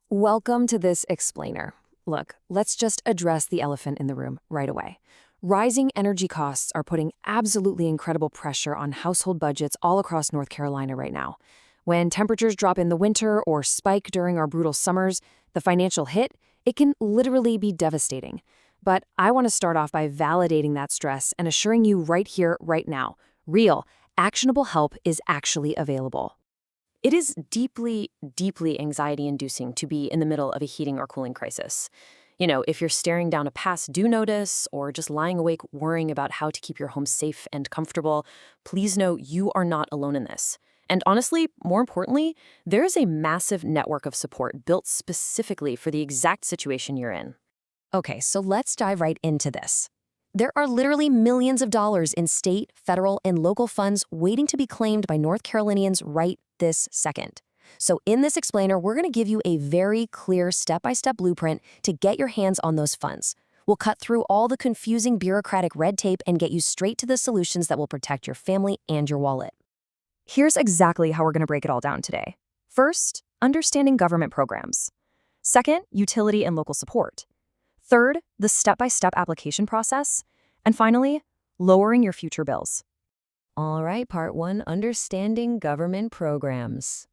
Welcome to this explainer. Look, let's just address the elephant in the room right away. Rising energy costs are putting absolutely incredible pressure on household budgets all across North Carolina right now. When temperatures drop in the winter or spike during our brutal summers, the financial hit, it can literally be devastating. But I want to start off by validating that stress and assuring you right here, right now, real, actionable help is actually available. It is deeply, deeply anxiety-inducing to be in the middle of a heating or cooling crisis. If you're staring down a past due notice or just lying awake worrying about how to keep your home safe and comfortable, please know you are not alone in this. And honestly, more importantly, there is a massive network of support built specifically for the exact situation you're in. Okay, so let's dive right into this. There are literally millions of dollars in state, federal, and local funds waiting to be claimed by North Carolinians right this second. So in this explainer, we're going to give you a very clear step-by-step blueprint to get your hands on those funds. We'll cut through all the confusing bureaucratic red tape and get you straight to the solutions that will protect your family and your wallet. Here's exactly how we're going to break it all down today. First, understanding government programs. Second, utility and local support. Third, the step-by-step application process. And finally, lowering your future bills. All right, part one, understanding government programs.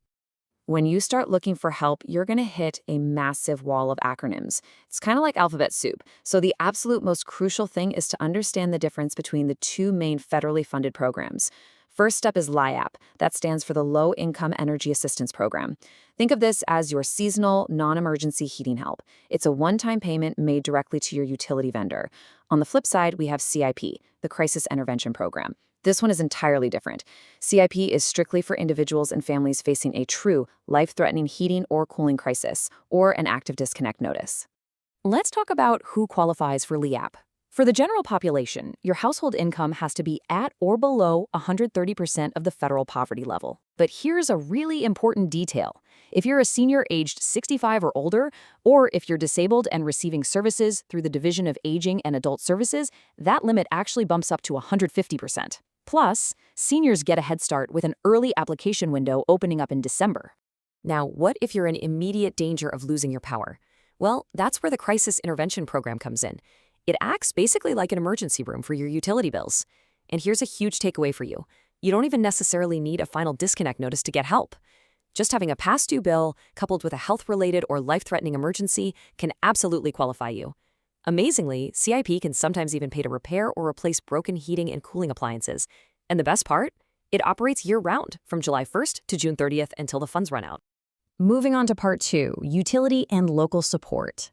When you start looking for help, you're going to hit a massive wall of acronyms. It's kind of like alphabet soup. So the absolute most crucial thing is to understand the difference between the two main federally funded programs. First step is LIAP. That stands for the Low Income Energy Assistance Program. Think of this as your seasonal, non-emergency heating help. It's a one-time payment made directly to your utility vendor. On the flip side, we have CIP, the Crisis Intervention Program. This one is entirely different. CIP is strictly for individuals and families facing a true, life-threatening heating or cooling crisis, or an active disconnect notice. Let's talk about who qualifies for LIAP. For the general population, your household income has to be at or below 130% of the federal poverty level. But here's a really important detail. If you're a senior aged 65 or older, or if you're disabled and receiving services through the Division of Aging and Adult Services, that limit actually bumps up to 150%. Plus, seniors get a head start with an early application window opening up in December. Now, what if you're in immediate danger of losing your power? Well, that's where the Crisis Intervention Program comes in. It acts basically like an emergency room for your utility bills. And here's a huge takeaway for you. You don't even necessarily need a final disconnect notice to get help. Just having a past due bill coupled with a health-related or life-threatening emergency can absolutely qualify you. Amazingly, CIP can sometimes even pay to repair or replace broken heating and cooling appliances. And the best part? It operates year-round, from July 1st to June 30th until the funds run out. Moving on to part two, utility and local support.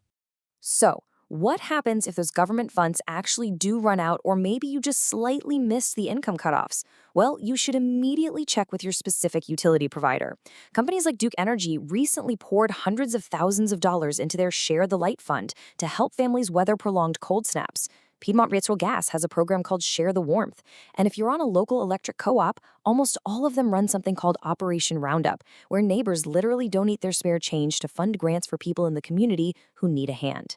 So, what happens if those government funds actually do run out, or maybe you just slightly missed the income cutoffs? Well, you should immediately check with your specific utility provider. Companies like Duke Energy recently poured hundreds of thousands of dollars into their Share the Light fund to help families weather prolonged cold snaps. Piedmont Natural Gas has a program called Share the Warmth. And if you're on a local electric co-op, almost all of them run something called Operation Roundup, where neighbors literally donate their spare change to fund grants for people in the community who need a hand.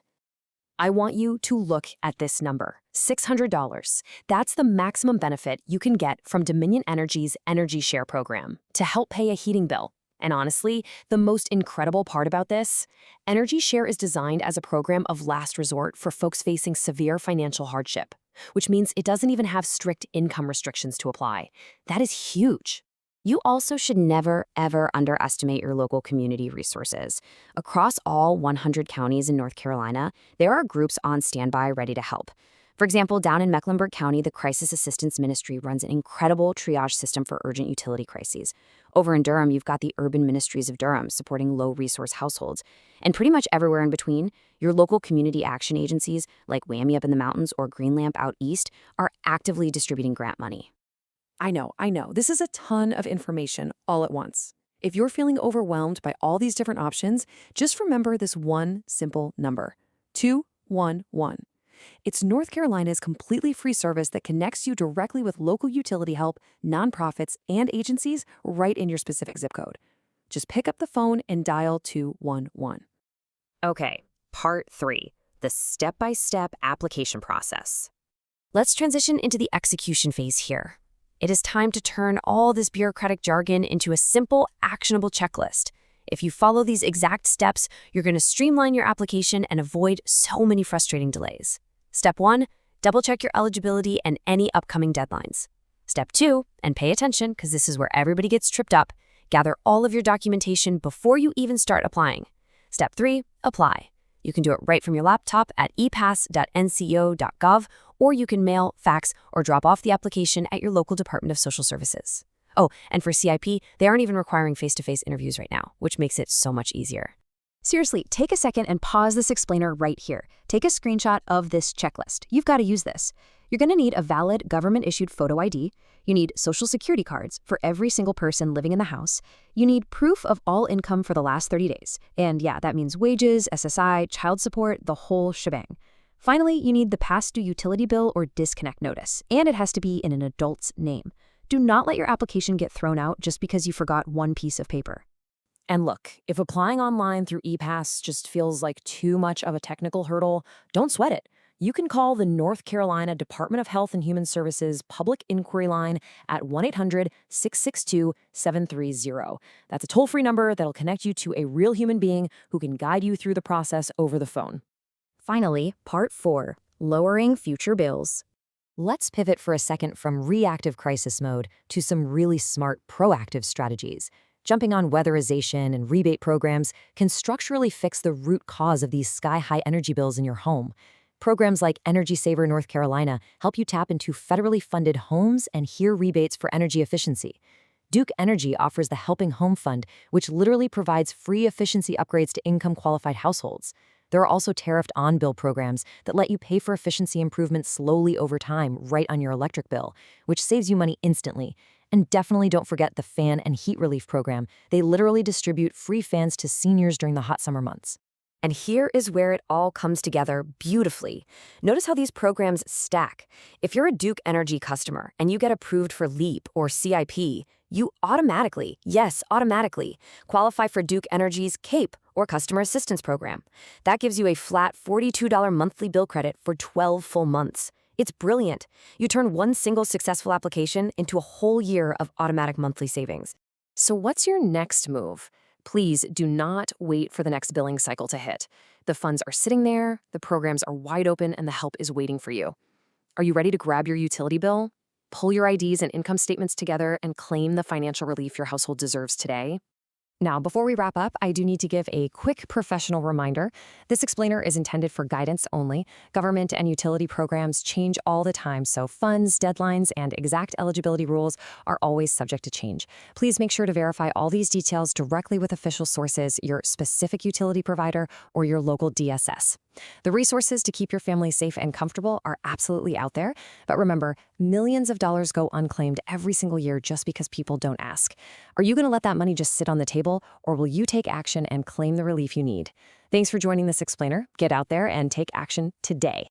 I want you to look at this number, $600. That's the maximum benefit you can get from Dominion Energy's Energy Share program to help pay a heating bill. And honestly, the most incredible part about this, Energy Share is designed as a program of last resort for folks facing severe financial hardship, which means it doesn't even have strict income restrictions to apply. That is huge. You also should never, ever underestimate your local community resources. Across all 100 counties in North Carolina, there are groups on standby ready to help. For example, down in Mecklenburg County, the Crisis Assistance Ministry runs an incredible triage system for urgent utility crises. Over in Durham, you've got the Urban Ministries of Durham supporting low-resource households. And pretty much everywhere in between, your local community action agencies, like WAMI up in the mountains or Green Lamp out east, are actively distributing grant money. I know. This is a ton of information all at once. If you're feeling overwhelmed by all these different options, just remember this one simple number, 211. It's North Carolina's completely free service that connects you directly with local utility help, nonprofits, and agencies right in your specific zip code. Just pick up the phone and dial 211. Okay, part three, the step-by-step application process. Let's transition into the execution phase here. It is time to turn all this bureaucratic jargon into a simple, actionable checklist. If you follow these exact steps, you're going to streamline your application and avoid so many frustrating delays. Step 1, double-check your eligibility and any upcoming deadlines. Step 2, and pay attention because this is where everybody gets tripped up, gather all of your documentation before you even start applying. Step 3, apply. You can do it right from your laptop at epass.nco.gov, or you can mail, fax, or drop off the application at your local Department of Social Services. Oh, and for CIP, they aren't even requiring face-to-face interviews right now, which makes it so much easier. Seriously, take a second and pause this explainer right here. Take a screenshot of this checklist. You've got to use this. You're going to need a valid government-issued photo ID. You need social security cards for every single person living in the house. You need proof of all income for the last 30 days. And yeah, that means wages, SSI, child support, the whole shebang. Finally, you need the past due utility bill or disconnect notice, and it has to be in an adult's name. Do not let your application get thrown out just because you forgot one piece of paper. And look, if applying online through ePass just feels like too much of a technical hurdle, don't sweat it. You can call the North Carolina Department of Health and Human Services public inquiry line at 1-800-662-730. That's a toll-free number that'll connect you to a real human being who can guide you through the process over the phone. Finally, Part 4, lowering future bills. Let's pivot for a second from reactive crisis mode to some really smart proactive strategies. Jumping on weatherization and rebate programs can structurally fix the root cause of these sky-high energy bills in your home. Programs like Energy Saver North Carolina help you tap into federally funded homes and hear rebates for energy efficiency. Duke Energy offers the Helping Home Fund, which literally provides free efficiency upgrades to income-qualified households. There are also tariffed on-bill programs that let you pay for efficiency improvements slowly over time right on your electric bill, which saves you money instantly. And definitely don't forget the Fan and Heat Relief Program. They literally distribute free fans to seniors during the hot summer months. And here is where it all comes together beautifully. Notice how these programs stack. If you're a Duke Energy customer and you get approved for LEAP or CIP, you automatically, yes, automatically, qualify for Duke Energy's CAPE or Customer Assistance Program. That gives you a flat $42 monthly bill credit for 12 full months. It's brilliant. You turn one single successful application into a whole year of automatic monthly savings. So what's your next move? Please do not wait for the next billing cycle to hit. The funds are sitting there, the programs are wide open, and the help is waiting for you. Are you ready to grab your utility bill? Pull your IDs and income statements together and claim the financial relief your household deserves today? Now, before we wrap up, I do need to give a quick professional reminder. This explainer is intended for guidance only. Government and utility programs change all the time, so funds, deadlines, and exact eligibility rules are always subject to change. Please make sure to verify all these details directly with official sources, your specific utility provider, or your local DSS. The resources to keep your family safe and comfortable are absolutely out there, but remember, millions of dollars go unclaimed every single year just because people don't ask. Are you going to let that money just sit on the table, or will you take action and claim the relief you need? Thanks for joining this explainer. Get out there and take action today.